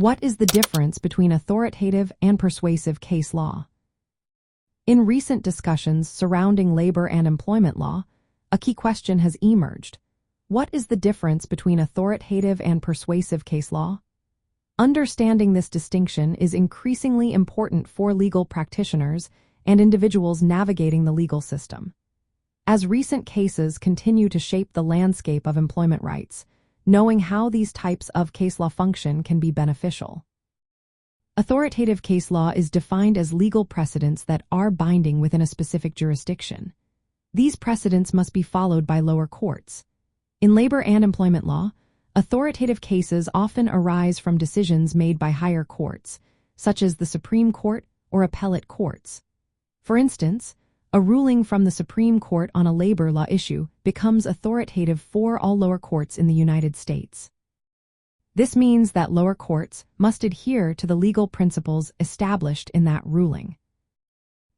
What is the difference between authoritative and persuasive case law? In recent discussions surrounding labor and employment law, a key question has emerged. What is the difference between authoritative and persuasive case law? Understanding this distinction is increasingly important for legal practitioners and individuals navigating the legal system. As recent cases continue to shape the landscape of employment rights, knowing how these types of case law function can be beneficial. Authoritative case law is defined as legal precedents that are binding within a specific jurisdiction. These precedents must be followed by lower courts. In labor and employment law, authoritative cases often arise from decisions made by higher courts, such as the Supreme Court or appellate courts. For instance, a ruling from the Supreme Court on a labor law issue becomes authoritative for all lower courts in the United States. This means that lower courts must adhere to the legal principles established in that ruling.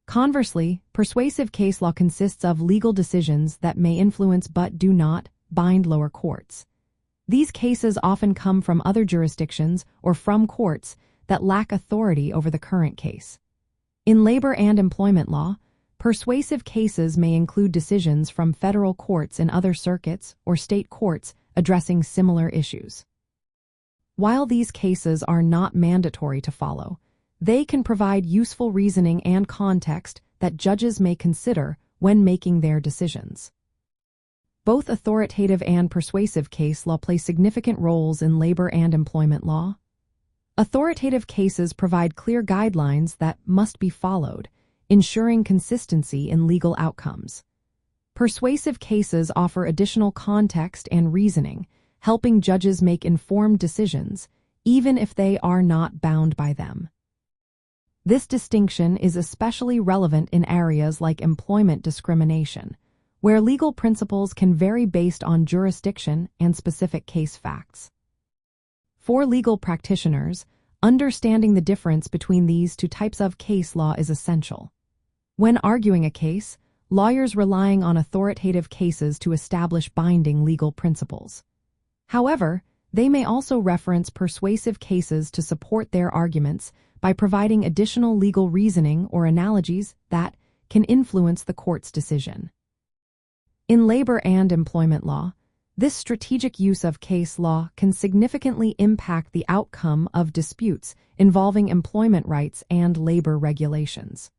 Conversely, persuasive case law consists of legal decisions that may influence but do not bind lower courts. These cases often come from other jurisdictions or from courts that lack authority over the current case. In labor and employment law, persuasive cases may include decisions from federal courts in other circuits or state courts addressing similar issues. While these cases are not mandatory to follow, they can provide useful reasoning and context that judges may consider when making their decisions. Both authoritative and persuasive case law play significant roles in labor and employment law. Authoritative cases provide clear guidelines that must be followed, ensuring consistency in legal outcomes. Persuasive cases offer additional context and reasoning, helping judges make informed decisions, even if they are not bound by them. This distinction is especially relevant in areas like employment discrimination, where legal principles can vary based on jurisdiction and specific case facts. For legal practitioners, understanding the difference between these two types of case law is essential. When arguing a case, lawyers relying on authoritative cases to establish binding legal principles. However, they may also reference persuasive cases to support their arguments by providing additional legal reasoning or analogies that can influence the court's decision. In labor and employment law, this strategic use of case law can significantly impact the outcome of disputes involving employment rights and labor regulations.